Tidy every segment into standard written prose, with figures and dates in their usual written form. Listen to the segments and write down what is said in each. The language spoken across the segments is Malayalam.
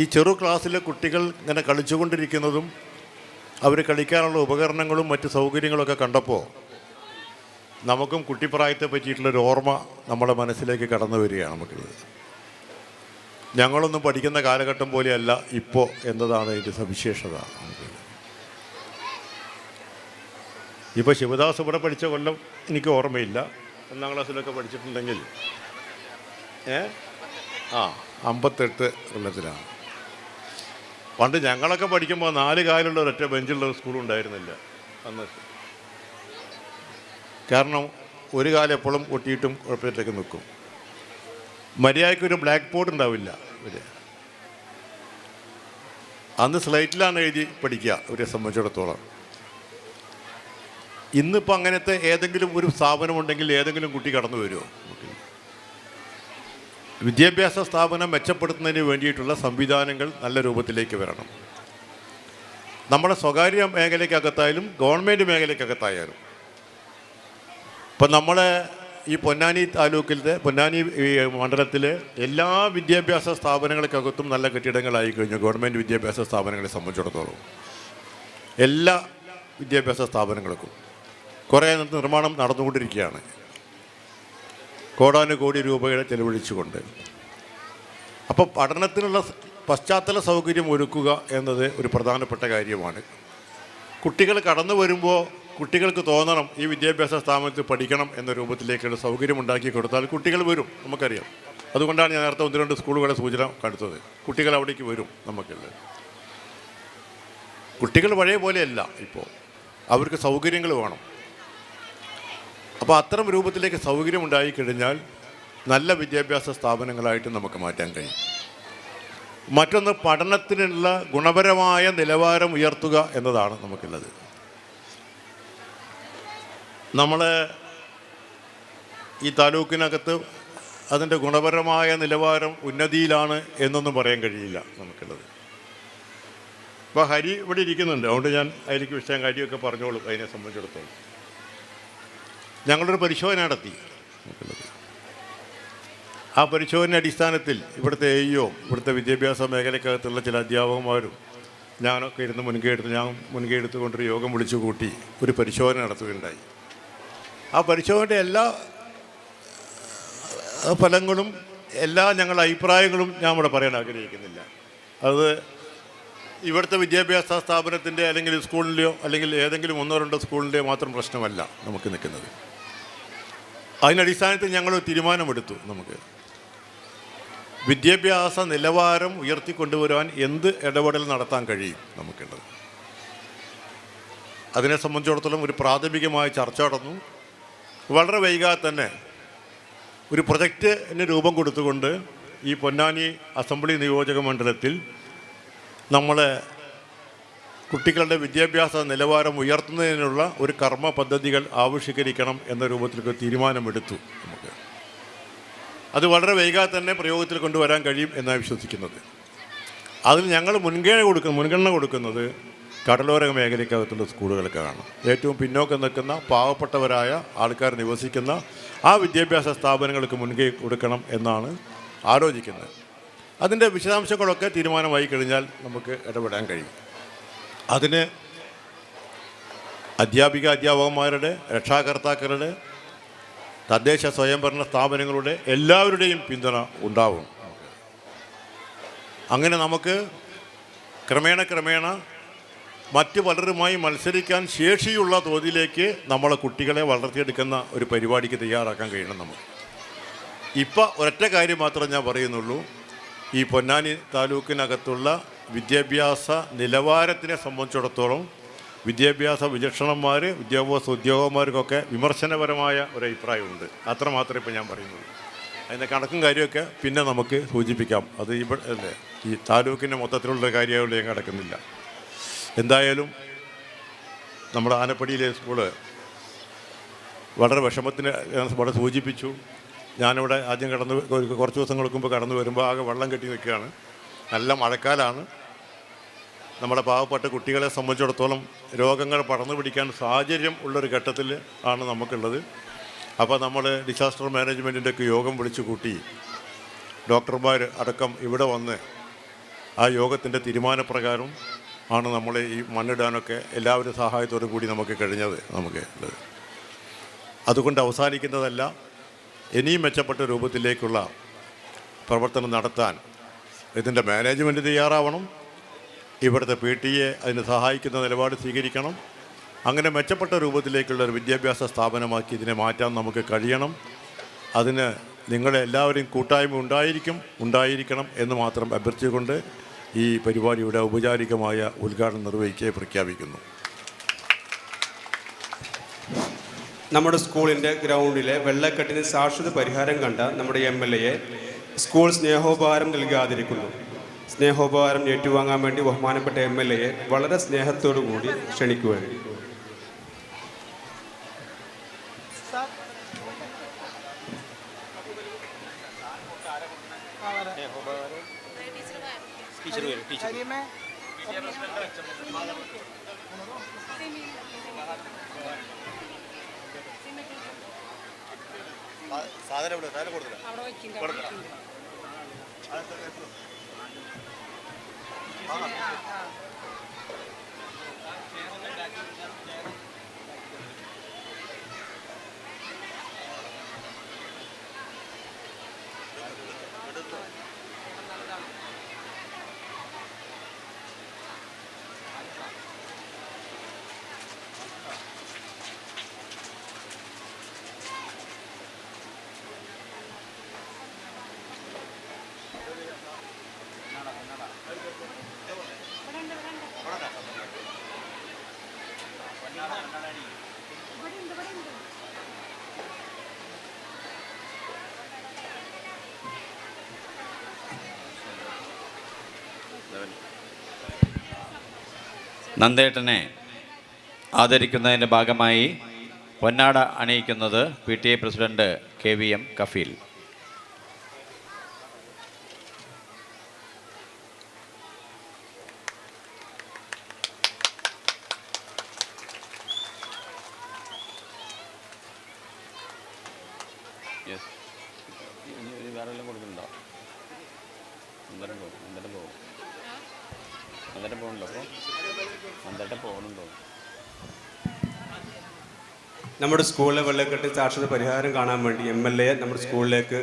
ഈ ചെറു ക്ലാസ്സിലെ കുട്ടികൾ ഇങ്ങനെ കളിച്ചുകൊണ്ടിരിക്കുന്നതും അവർ കളിക്കാനുള്ള ഉപകരണങ്ങളും മറ്റ് സൗകര്യങ്ങളൊക്കെ കണ്ടപ്പോൾ നമുക്കും കുട്ടിപ്രായത്തെ പറ്റിയിട്ടുള്ളൊരു ഓർമ്മ നമ്മുടെ മനസ്സിലേക്ക് കടന്നു വരികയാണ് നമുക്കുള്ളത്. ഞങ്ങളൊന്നും പഠിക്കുന്ന കാലഘട്ടം പോലെയല്ല ഇപ്പോൾ എന്നതാണ് ഇതിൻ്റെ സവിശേഷത. ഇപ്പോൾ ശിവദാസ് ഇവിടെ പഠിച്ച കൊല്ലം എനിക്ക് ഓർമ്മയില്ല. 1ാം ക്ലാസ്സിലൊക്കെ പഠിച്ചിട്ടുണ്ടെങ്കിൽ 58 കൊല്ലത്തിലാണ്. പണ്ട് ഞങ്ങളൊക്കെ പഠിക്കുമ്പോൾ 4 കാലുള്ള ഒരൊറ്റ ബെഞ്ചുള്ള സ്കൂളുണ്ടായിരുന്നില്ല അന്ന്. കാരണം ഒരു കാലം എപ്പോഴും ഒട്ടിയിട്ടും കുഴപ്പത്തിലേക്ക് നിൽക്കും. മര്യാദയ്ക്കൊരു ബ്ലാക്ക് ബോർഡ് ഉണ്ടാവില്ല. അന്ന് സ്ലൈറ്റിലാണ് എഴുതി പഠിക്കുക അവരെ സംബന്ധിച്ചിടത്തോളം. ഇന്നിപ്പോൾ അങ്ങനത്തെ ഏതെങ്കിലും ഒരു സ്ഥാപനമുണ്ടെങ്കിൽ ഏതെങ്കിലും കുട്ടി കടന്നു വരുമോ? വിദ്യാഭ്യാസ സ്ഥാപനം മെച്ചപ്പെടുത്തുന്നതിന് വേണ്ടിയിട്ടുള്ള സംവിധാനങ്ങൾ നല്ല രൂപത്തിലേക്ക് വരണം. നമ്മുടെ സ്വകാര്യ മേഖലയ്ക്കകത്തായാലും ഗവൺമെൻറ് മേഖലയ്ക്കകത്തായാലും. ഇപ്പം നമ്മളെ ഈ പൊന്നാനി താലൂക്കിലത്തെ പൊന്നാനി മണ്ഡലത്തിലെ എല്ലാ വിദ്യാഭ്യാസ സ്ഥാപനങ്ങൾക്കകത്തും നല്ല കെട്ടിടങ്ങളായി കഴിഞ്ഞു. ഗവൺമെൻറ് വിദ്യാഭ്യാസ സ്ഥാപനങ്ങളെ സംബന്ധിച്ചിടത്തോളം എല്ലാ വിദ്യാഭ്യാസ സ്ഥാപനങ്ങൾക്കും കുറേ നിർമ്മാണം നടന്നുകൊണ്ടിരിക്കുകയാണ്, കോടാനുകോടി രൂപയുടെ ചെലവഴിച്ചുകൊണ്ട്. അപ്പോൾ പഠനത്തിനുള്ള പശ്ചാത്തല സൗകര്യം ഒരുക്കുക എന്നത് ഒരു പ്രധാനപ്പെട്ട കാര്യമാണ്. കുട്ടികൾ കടന്നു വരുമ്പോൾ കുട്ടികൾക്ക് തോന്നണം ഈ വിദ്യാഭ്യാസ സ്ഥാപനത്തിൽ പഠിക്കണം എന്ന രൂപത്തിലേക്കുള്ള സൗകര്യം ഉണ്ടാക്കി കൊടുത്താൽ കുട്ടികൾ വരും, നമുക്കറിയാം. അതുകൊണ്ടാണ് ഞാൻ നേരത്തെ 1-2 സ്കൂളുകളുടെ സൂചന കണ്ടെത്തത്. കുട്ടികൾ അവിടേക്ക് വരും നമുക്കുള്ളത്. കുട്ടികൾ പഴയ പോലെയല്ല ഇപ്പോൾ, അവർക്ക് സൗകര്യങ്ങൾ വേണം. അപ്പോൾ അത്തരം രൂപത്തിലേക്ക് സൗകര്യം ഉണ്ടായിക്കഴിഞ്ഞാൽ നല്ല വിദ്യാഭ്യാസ സ്ഥാപനങ്ങളായിട്ട് നമുക്ക് മാറ്റാൻ കഴിയും. മറ്റൊന്ന്, പഠനത്തിനുള്ള ഗുണപരമായ നിലവാരം ഉയർത്തുക എന്നതാണ് നമുക്കുള്ളത്. നമ്മൾ ഈ താലൂക്കിനകത്ത് അതിൻ്റെ ഗുണപരമായ നിലവാരം ഉന്നതിയിലാണ് എന്നൊന്നും പറയാൻ കഴിയില്ല നമുക്കുള്ളത്. ഇപ്പോൾ ഹരി ഇവിടെ ഇരിക്കുന്നുണ്ട്, അതുകൊണ്ട് ഞാൻ അതിലേക്ക് വിഷയം കാര്യമൊക്കെ പറഞ്ഞോളും. അതിനെ സംബന്ധിച്ചിടത്തോളം ഞങ്ങളൊരു പരിശോധന നടത്തി. ആ പരിശോധന അടിസ്ഥാനത്തിൽ ഇവിടുത്തെ AEO ഇവിടുത്തെ വിദ്യാഭ്യാസ മേഖലക്കകത്തുള്ള ചില അധ്യാപകന്മാരും ഞാനൊക്കെ ഞാൻ മുൻകൈ എടുത്തുകൊണ്ടൊരു യോഗം വിളിച്ചു കൂട്ടി ഒരു പരിശോധന നടത്തുകയുണ്ടായി. ആ പരിശോധനയുടെ എല്ലാ ഫലങ്ങളും ഞങ്ങളുടെ അഭിപ്രായങ്ങളും ഞാൻ ഇവിടെ പറയാൻ ആഗ്രഹിക്കുന്നില്ല. അത് ഇവിടുത്തെ വിദ്യാഭ്യാസ സ്ഥാപനത്തിൻ്റെ അല്ലെങ്കിൽ സ്കൂളിൻ്റെയോ അല്ലെങ്കിൽ ഏതെങ്കിലും 1-2 സ്കൂളിൻ്റെയോ മാത്രം പ്രശ്നമല്ല നമുക്ക് നിൽക്കുന്നത്. അതിനടിസ്ഥാനത്തിൽ ഞങ്ങൾ തീരുമാനമെടുത്തു, നമുക്ക് വിദ്യാഭ്യാസ നിലവാരം ഉയർത്തിക്കൊണ്ടുവരാൻ എന്ത് ഇടപെടൽ നടത്താൻ കഴിയും നമുക്കുള്ളത്. അതിനെ സംബന്ധിച്ചിടത്തോളം ഒരു പ്രാഥമികമായ ചർച്ച നടന്നു. വളരെ വൈകാതെ തന്നെ ഒരു പ്രൊജക്റ്റിന് രൂപം കൊടുത്തുകൊണ്ട് ഈ പൊന്നാനി അസംബ്ലി നിയോജക മണ്ഡലത്തിൽ നമ്മളെ കുട്ടികളുടെ വിദ്യാഭ്യാസ നിലവാരം ഉയർത്തുന്നതിനുള്ള ഒരു കർമ്മ പദ്ധതികൾ ആവിഷ്കരിക്കണം എന്ന രൂപത്തിലേക്ക് തീരുമാനമെടുത്തു. നമുക്ക് അത് വളരെ വൈകാതെ തന്നെ പ്രയോഗത്തിൽ കൊണ്ടുവരാൻ കഴിയും എന്നാണ് വിശ്വസിക്കുന്നത്. അതിൽ ഞങ്ങൾ മുൻഗണന കൊടുക്കുന്നത് കടലോര മേഖലയ്ക്കകത്തുള്ള സ്കൂളുകൾക്കാണ്. ഏറ്റവും പിന്നോക്കം നിൽക്കുന്ന പാവപ്പെട്ടവരായ ആൾക്കാർ നിവസിക്കുന്ന ആ വിദ്യാഭ്യാസ സ്ഥാപനങ്ങൾക്ക് മുൻകൈ കൊടുക്കണം എന്നാണ് ആലോചിക്കുന്നത്. അതിൻ്റെ വിശദാംശങ്ങളൊക്കെ തീരുമാനമായി കഴിഞ്ഞാൽ നമുക്ക് ഇടപെടാൻ കഴിയും. അതിന് അധ്യാപകന്മാരുടെ, രക്ഷാകർത്താക്കളുടെ, തദ്ദേശ സ്വയംഭരണ സ്ഥാപനങ്ങളുടെ എല്ലാവരുടെയും പിന്തുണ ഉണ്ടാവും. അങ്ങനെ നമുക്ക് ക്രമേണ മറ്റ് പലരുമായി മത്സരിക്കാൻ ശേഷിയുള്ള തോതിലേക്ക് നമ്മളെ കുട്ടികളെ വളർത്തിയെടുക്കുന്ന ഒരു പരിപാടിക്ക് തയ്യാറാക്കാൻ കഴിയണം നമ്മൾ. ഇപ്പോൾ ഒരൊറ്റ കാര്യം മാത്രമേ ഞാൻ പറയുന്നുള്ളൂ. ഈ പൊന്നാനി താലൂക്കിനകത്തുള്ള വിദ്യാഭ്യാസ നിലവാരത്തിനെ സംബന്ധിച്ചിടത്തോളം വിദ്യാഭ്യാസ വിചക്ഷണന്മാർ, വിദ്യാഭ്യാസ ഉദ്യോഗന്മാർക്കൊക്കെ വിമർശനപരമായ ഒരു അഭിപ്രായമുണ്ട്. അത്രമാത്രമേ ഇപ്പോൾ ഞാൻ പറയുന്നുള്ളൂ. അതിൻ്റെ കണക്കും കാര്യമൊക്കെ പിന്നെ നമുക്ക് സൂചിപ്പിക്കാം. അത് ഇവിടെ അല്ലേ, ഈ താലൂക്കിൻ്റെ മൊത്തത്തിലുള്ള കാര്യമായിട്ട് ഞാൻ കിടക്കുന്നില്ല. എന്തായാലും നമ്മുടെ ആനപ്പടിയിലെ സ്കൂള് വളരെ വിഷമത്തിന് ഇവിടെ സൂചിപ്പിച്ചു. ഞാനിവിടെ ആദ്യം കുറച്ച് ദിവസങ്ങൾക്ക് മുമ്പ് കടന്നു വരുമ്പോൾ ആകെ വെള്ളം കെട്ടി നിൽക്കുകയാണ്. നല്ല മഴക്കാലമാണ്. നമ്മുടെ പാവപ്പെട്ട കുട്ടികളെ സംബന്ധിച്ചിടത്തോളം രോഗങ്ങൾ പടർന്നു പിടിക്കാൻ സാഹചര്യം ഉള്ളൊരു ഘട്ടത്തിൽ ആണ് നമുക്കുള്ളത്. അപ്പോൾ നമ്മൾ ഡിസാസ്റ്റർ മാനേജ്മെൻറ്റിൻ്റെയൊക്കെ യോഗം വിളിച്ചു കൂട്ടി ഡോക്ടർമാർ അടക്കം ഇവിടെ വന്ന് ആ യോഗത്തിൻ്റെ തീരുമാനപ്രകാരം ആണ് നമ്മൾ ഈ മണ്ണിടാനൊക്കെ എല്ലാവരും സഹായത്തോടു കൂടി നമുക്ക് കഴിഞ്ഞത് നമുക്ക് ഉള്ളത്. അതുകൊണ്ട് അവസാനിക്കുന്നതല്ല, ഇനിയും മെച്ചപ്പെട്ട രൂപത്തിലേക്കുള്ള പ്രവർത്തനം നടത്താൻ ഇതിൻ്റെ മാനേജ്മെൻറ്റ് തയ്യാറാവണം. ഇവിടുത്തെ PTA അതിന് സഹായിക്കുന്ന നിലപാട് സ്വീകരിക്കണം. അങ്ങനെ മെച്ചപ്പെട്ട രൂപത്തിലേക്കുള്ള ഒരു വിദ്യാഭ്യാസ സ്ഥാപനമാക്കി ഇതിനെ മാറ്റാൻ നമുക്ക് കഴിയണം. അതിന് നിങ്ങളെ എല്ലാവരും കൂട്ടായ്മ ഉണ്ടായിരിക്കണം എന്ന് മാത്രം അഭ്യർത്ഥിച്ചുകൊണ്ട് ഈ പരിപാടിയുടെ ഔപചാരികമായ ഉദ്ഘാടനം നിർവഹിക്കുക പ്രഖ്യാപിക്കുന്നു. നമ്മുടെ സ്കൂളിൻ്റെ ഗ്രൗണ്ടിലെ വെള്ളക്കെട്ടിന് ശാശ്വത പരിഹാരം കണ്ട നമ്മുടെ MLA സ്കൂൾ സ്നേഹോപഹാരം നൽകാതിരിക്കുന്നു. സ്നേഹോപഹാരം ഏറ്റുവാങ്ങാൻ വേണ്ടി ബഹുമാനപ്പെട്ട MLA വളരെ സ്നേഹത്തോടു കൂടി ക്ഷണിക്കുകയാണ്. നന്ദേട്ടനെ ആദരിക്കുന്നതിൻ്റെ ഭാഗമായി പൊന്നാട അണിയിക്കുന്നത് PTA പ്രസിഡന്റ് KVM കഫീൽ. വേറെല്ലാം കൊടുക്കുന്നുണ്ടോ? അന്നേരം പോകുന്നുണ്ടോ? അപ്പോൾ അന്നേരം പോകുന്നുണ്ടോ? നമ്മുടെ സ്കൂളിലെ വെള്ളക്കെട്ട് സാക്ഷരത പരിഹാരം കാണാൻ വേണ്ടി MLA നമ്മുടെ സ്കൂളിലേക്ക്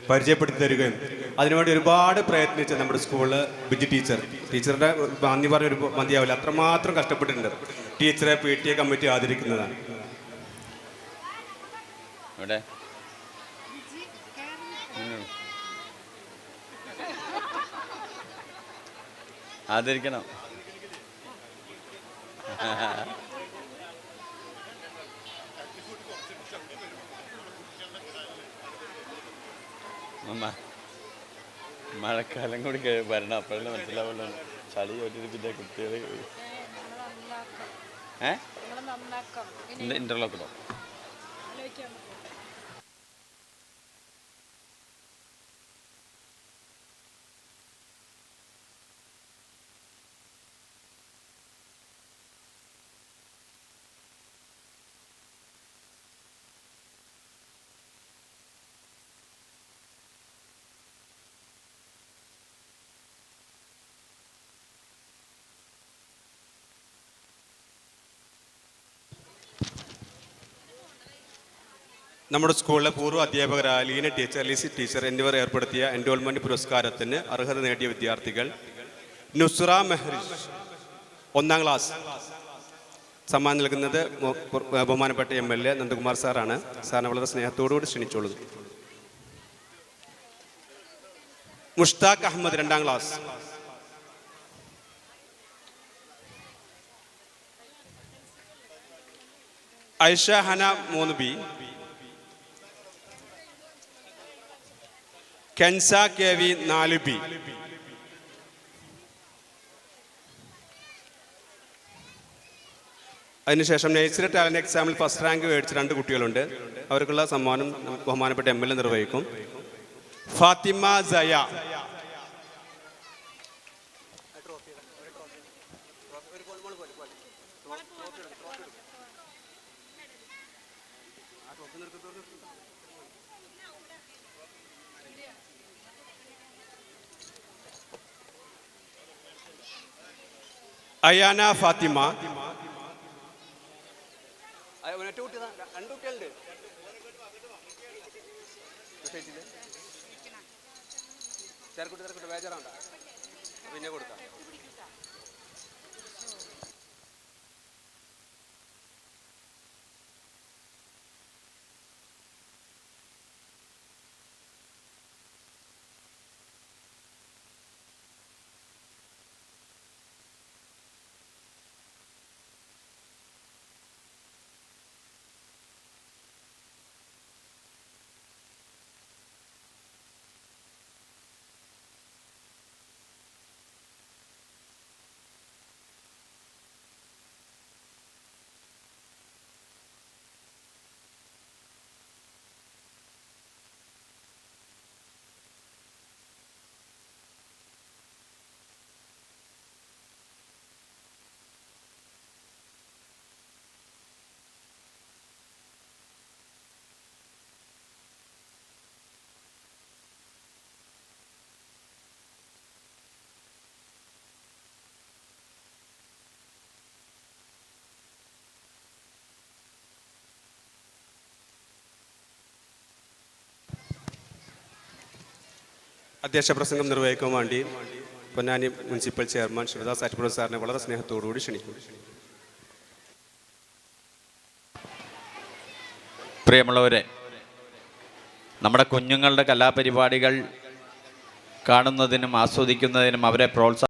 പരിചയപ്പെടുത്തി തരികയും അതിനുവേണ്ടി ഒരുപാട് പ്രയത്നിച്ച നമ്മുടെ സ്കൂളിൽ ബിജി ടീച്ചറുടെ നന്ദി പറഞ്ഞ ഒരു മതിയാവില്ല, അത്രമാത്രം കഷ്ടപ്പെട്ടിട്ടുണ്ട്. ടീച്ചറെ PTA കമ്മിറ്റി ആദരിക്കുന്നതാണ്. ഇവിടെ ആദരിക്കണം. മഴക്കാലം കൂടി വരണം, അപ്പോഴല്ലേ മനസ്സിലാവുള്ളൂ. ചളി ചോട്ടിട്ട് പിന്നെ കുട്ടികൾ ഇന്റർലോക്കിലോ നമ്മുടെ സ്കൂളിലെ പൂർവ്വ അധ്യാപകരായ ലീന ടീച്ചർ, ലിസി ടീച്ചർ എന്നിവർ ഏർപ്പെടുത്തിയ എൻറോൾമെൻറ്റ് പുരസ്കാരത്തിന് അർഹത നേടിയ വിദ്യാർത്ഥികൾ: നുസ്ര മെഹ്റിജ് 1ാം ക്ലാസ്. സമ്മാനം നൽകുന്നത് ബഹുമാനപ്പെട്ട MLA നന്ദകുമാർ സാറാണ്. സാറിനെ വളരെ സ്നേഹത്തോടുകൂടി ക്ഷണിച്ചോളൂ. Mushtaq Ahmed 2ാം class. Aisha Hana 3B. Kenza KV 4B. അതിനുശേഷം നേഴ്സറി ടാലന്റ് എക്സാമിൽ ഫസ്റ്റ് റാങ്ക് മേടിച്ച 2 കുട്ടികളുണ്ട്. അവർക്കുള്ള സമ്മാനം ബഹുമാനപ്പെട്ട MLA നിർവഹിക്കും. ഫാത്തിമ സയ. അയാന ഫാത്തിമ, പിന്നെ കൊടുക്കാം. അധ്യക്ഷ പ്രസംഗം നിർവഹിക്കാൻ വേണ്ടി പൊന്നാനി മുനിസിപ്പൽ ചെയർമാൻ ശിവദാസ് ആറ്റുപുഴ സാറിനെ വളരെ സ്നേഹത്തോടുകൂടി ക്ഷണിക്കും. പ്രിയമുള്ളവരെ, നമ്മുടെ കുഞ്ഞുങ്ങളുടെ കലാപരിപാടികൾ കാണുന്നതിനും ആസ്വദിക്കുന്നതിനും അവരെ